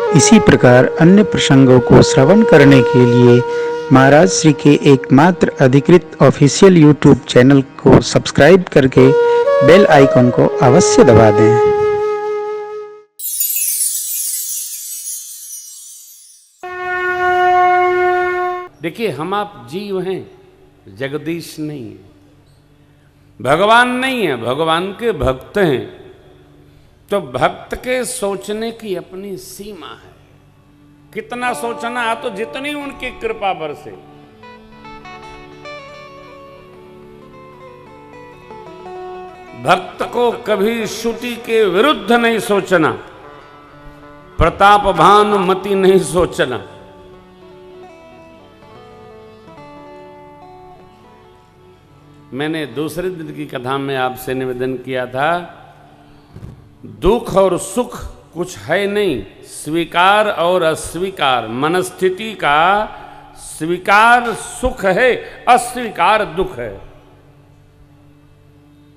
इसी प्रकार अन्य प्रसंगों को श्रवण करने के लिए महाराज श्री के एकमात्र अधिकृत ऑफिशियल यूट्यूब चैनल को सब्सक्राइब करके बेल आइकन को अवश्य दबा दें। देखिए, हम आप जीव हैं, जगदीश नहीं है, भगवान नहीं है, भगवान के भक्त हैं। तो भक्त के सोचने की अपनी सीमा है। कितना सोचना है तो जितनी उनकी कृपा बरसे। भक्त को कभी श्रुति के विरुद्ध नहीं सोचना, प्रताप भानुमति नहीं सोचना। मैंने दूसरे दिन की कथा में आपसे निवेदन किया था, दुख और सुख कुछ है नहीं, स्वीकार और अस्वीकार। मनस्थिति का स्वीकार सुख है, अस्वीकार दुख है।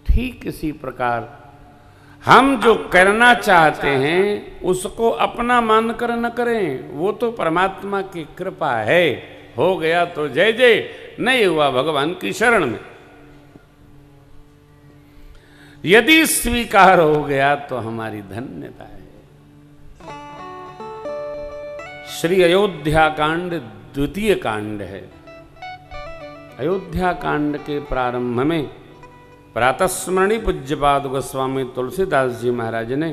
ठीक इसी प्रकार हम जो करना चाहते हैं उसको अपना मानकर न करें, वो तो परमात्मा की कृपा है। हो गया तो जय जय, नहीं हुआ भगवान की शरण में। यदि स्वीकार हो गया तो हमारी धन्यता है। श्री अयोध्या कांड द्वितीय कांड है। अयोध्या कांड के प्रारंभ में प्रातस्मरणी पूज्यपाद गोस्वामी तुलसीदास जी महाराज ने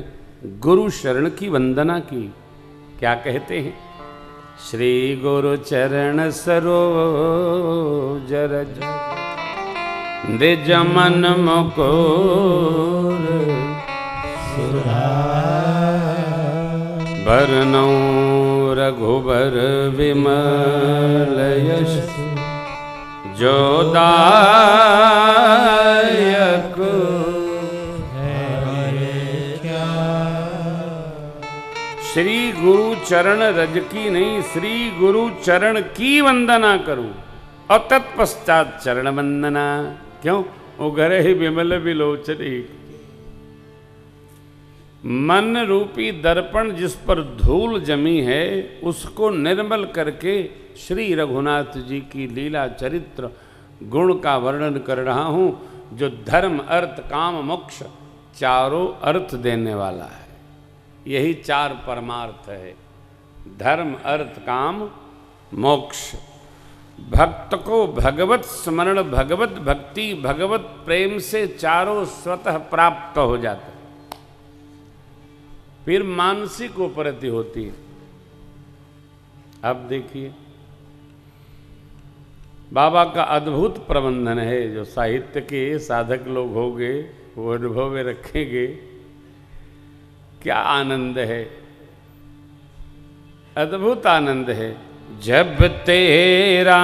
गुरु शरण की वंदना की। क्या कहते हैं? श्री गुरु चरण सरोज रज द्विज मन मुकुर बरनौ रघुबर विमल यश जो दायक श्री गुरु चरण रज की नहीं, श्री गुरु चरण की वंदना करूं और तत्पश्चात चरण वंदना। क्यों? वो घरे ही विमल विलोचनी। मन रूपी दर्पण जिस पर धूल जमी है उसको निर्मल करके श्री रघुनाथ जी की लीला चरित्र गुण का वर्णन कर रहा हूं, जो धर्म अर्थ काम मोक्ष चारों अर्थ देने वाला है। यही चार परमार्थ है, धर्म अर्थ काम मोक्ष। भक्त को भगवत स्मरण, भगवत भक्ति, भगवत प्रेम से चारों स्वतः प्राप्त हो जाता है। फिर मानसिक उपरति होती है। अब देखिए, बाबा का अद्भुत प्रबंधन है, जो साहित्य के साधक लोग होंगे वो अनुभव में रखेंगे। क्या आनंद है, अद्भुत आनंद है। जब तेरा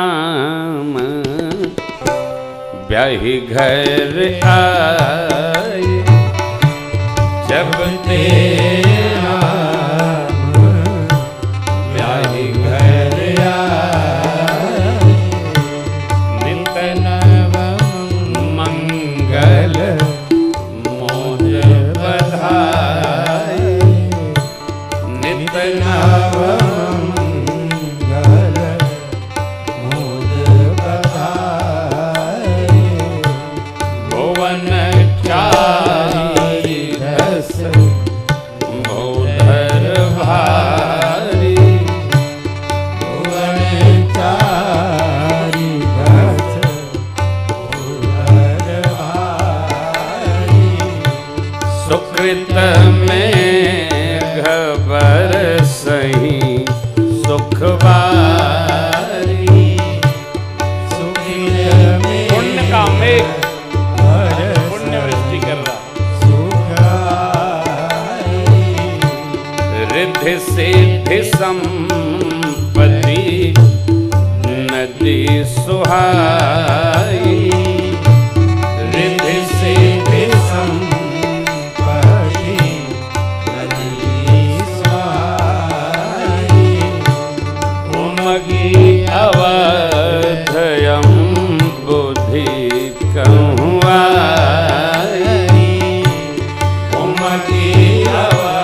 ब्याही घर आए, जब तेरा ब्याही घर आए, नित नव मंगल मोद बधाई, नित नव सिद्धि संपत्ति नदी सुहाई, रिद्धि सिद्धि संपत्ति नदी सुहाई, उमगी अवधयम बुद्धि कहूँ आई, उमगी अवधयम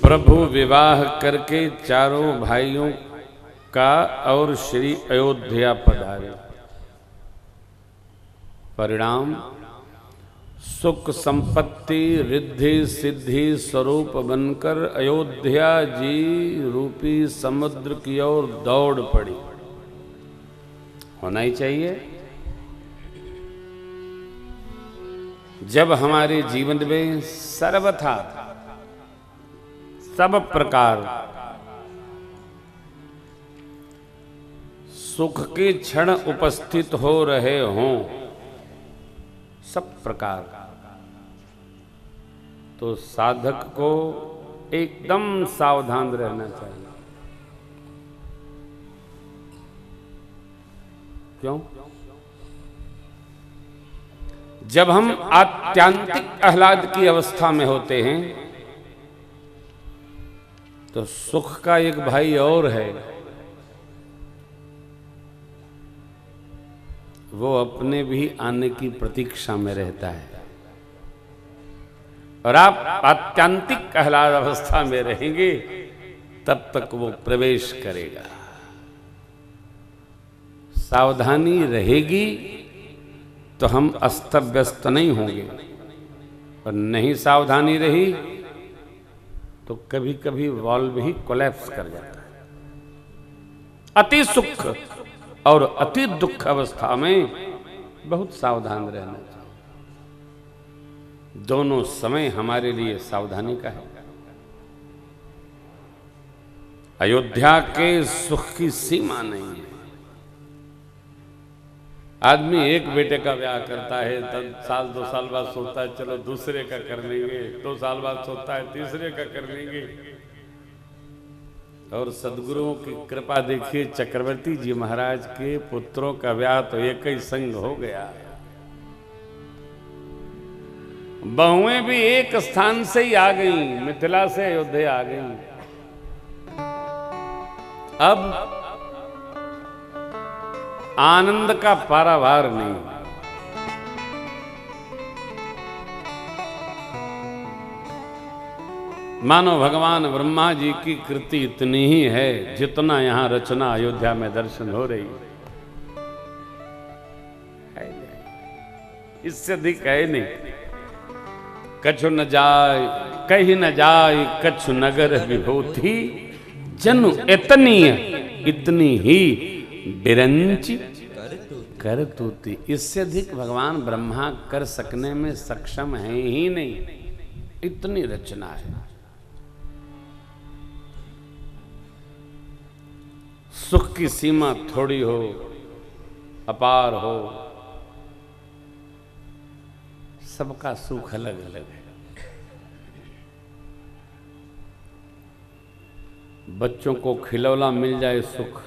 प्रभु विवाह करके चारों भाइयों का और श्री अयोध्या पधारे। परिणाम सुख संपत्ति रिद्धि सिद्धि स्वरूप बनकर अयोध्या जी रूपी समुद्र की ओर दौड़ पड़ी। होना ही चाहिए। जब हमारे जीवन में सर्वथा सब प्रकार सुख के क्षण उपस्थित हो रहे हों, सब प्रकार, तो साधक को एकदम सावधान रहना चाहिए। क्यों? जब हम आत्यांतिक आह्लाद की अवस्था में होते हैं तो सुख का एक भाई और है, वो अपने भी आने की प्रतीक्षा में रहता है। और आप आत्यांतिक आह्लाद अवस्था में रहेंगे तब तक वो प्रवेश करेगा। सावधानी रहेगी तो हम अस्त व्यस्त नहीं होंगे, और नहीं सावधानी रही तो कभी कभी वॉल्व ही कोलैप्स कर जाता है। अति सुख और अति दुख अवस्था में बहुत सावधान रहना चाहिए। दोनों समय हमारे लिए सावधानी का है। अयोध्या के सुख की सीमा नहीं है। आदमी एक बेटे का ब्याह करता है, 10 साल 2 साल बाद सोचता है चलो दूसरे का कर लेंगे, 2 साल बाद सोचता है तीसरे का कर लेंगे। और सदगुरुओं की कृपा देखिए, चक्रवर्ती जी महाराज के पुत्रों का ब्याह तो एक ही संग हो गया। बहुएं भी एक स्थान से ही आ गई, मिथिला से अयोध्या आ गई। अब आनंद का पारावार नहीं। मानो भगवान ब्रह्मा जी की कृति इतनी ही है जितना यहां रचना अयोध्या में दर्शन हो रही है। इससे अधिक है नहीं। कछु न जाय कहीं न जाय कछु नगर विभूति, जनु इतनी ही बिरंच कर तूती। इससे अधिक भगवान ब्रह्मा कर सकने में सक्षम है ही नहीं। इतनी रचना है। सुख की सीमा थोड़ी हो, अपार हो, सबका सुख अलग अलग है। बच्चों को खिलौना मिल जाए सुख,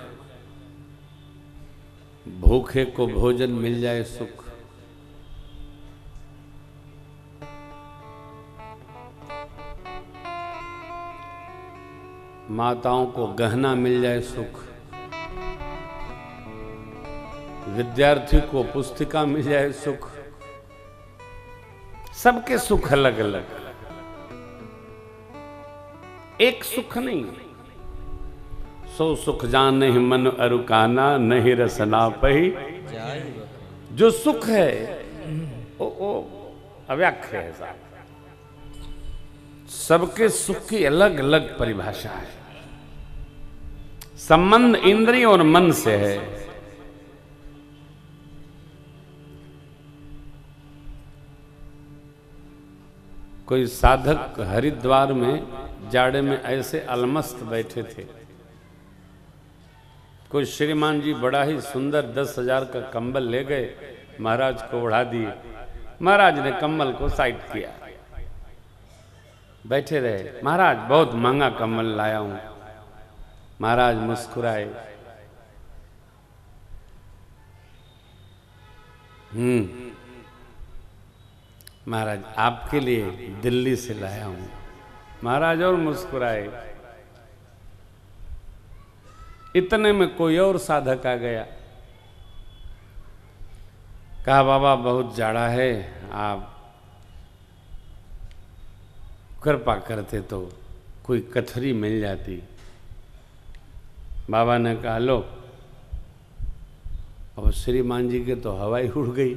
भूखे को भोजन मिल जाए सुख, माताओं को गहना मिल जाए सुख, विद्यार्थी को पुस्तिका मिल जाए सुख। सबके सुख अलग अलग, एक सुख नहीं। सो सुख जान नहीं मन अरुकाना, नहीं रसना पही। जो सुख है वो अव्याख्या है साहब। सबके सुख की अलग अलग परिभाषा है। संबंध इंद्रिय और मन से है। कोई साधक हरिद्वार में जाड़े में ऐसे अलमस्त बैठे थे। कोई श्रीमान जी बड़ा ही सुंदर 10,000 का कंबल ले गए, महाराज को ओढ़ा दिए। महाराज ने कंबल को साइड किया, बैठे रहे। महाराज बहुत महंगा कंबल लाया हूं। महाराज मुस्कुराए। महाराज आपके लिए दिल्ली से लाया हूं। महाराज और मुस्कुराए। इतने में कोई और साधक आ गया। कहा बाबा बहुत जाड़ा है, आप कृपा करते तो कोई कथरी मिल जाती। बाबा ने कहा लो, और श्रीमान जी के तो हवाई उड़ गई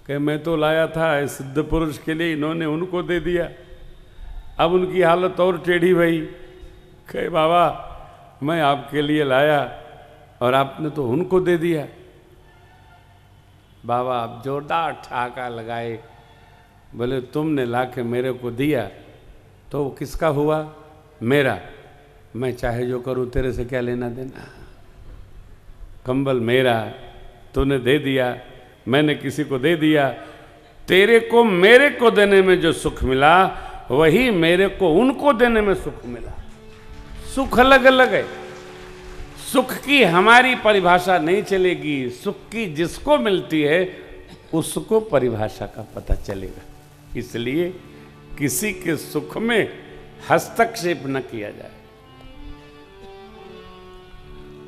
कि मैं तो लाया था इस सिद्ध पुरुष के लिए, इन्होंने उनको दे दिया। अब उनकी हालत और टेढ़ी भई, कहे बाबा मैं आपके लिए लाया और आपने तो उनको दे दिया। बाबा आप जोरदार ठहाका लगाए, बोले तुमने लाके मेरे को दिया तो वो किसका हुआ? मेरा। मैं चाहे जो करूं तेरे से क्या लेना देना? कंबल मेरा, तूने दे दिया, मैंने किसी को दे दिया। तेरे को मेरे को देने में जो सुख मिला वही मेरे को उनको देने में सुख मिला। सुख अलग अलग है। सुख की हमारी परिभाषा नहीं चलेगी, सुख की जिसको मिलती है उसको परिभाषा का पता चलेगा। इसलिए किसी के सुख में हस्तक्षेप न किया जाए।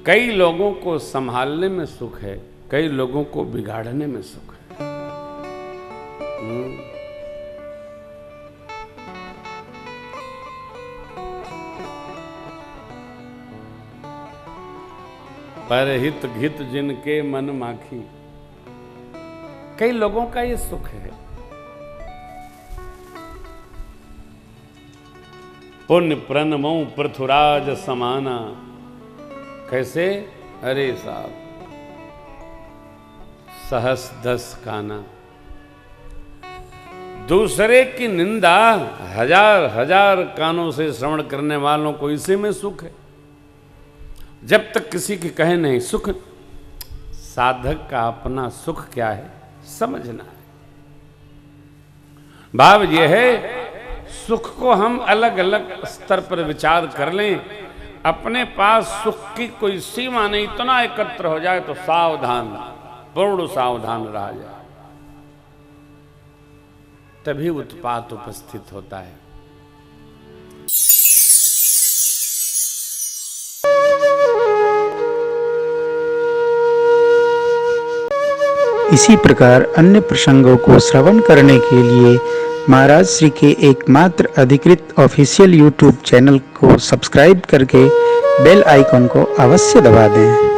कई लोगों को संभालने में सुख है, कई लोगों को बिगाड़ने में सुख है। पर हित घित जिनके मन माखी, कई लोगों का ये सुख है। पुण्य प्रणमो पृथुराज समाना, कैसे? अरे साहब सहस दस काना। दूसरे की निंदा हजार हजार कानों से श्रवण करने वालों को इसी में सुख है। जब तक किसी की कहे नहीं सुख, साधक का अपना सुख क्या है समझना है। भाव यह है सुख को हम अलग अलग स्तर पर विचार कर लें। अपने पास सुख की कोई सीमा नहीं, इतना एकत्र हो जाए तो सावधान, पूर्ण सावधान रहा जाए, तभी उत्पात उपस्थित होता है। इसी प्रकार अन्य प्रसंगों को श्रवण करने के लिए महाराज श्री के एकमात्र अधिकृत ऑफिशियल यूट्यूब चैनल को सब्सक्राइब करके बेल आइकन को अवश्य दबा दें।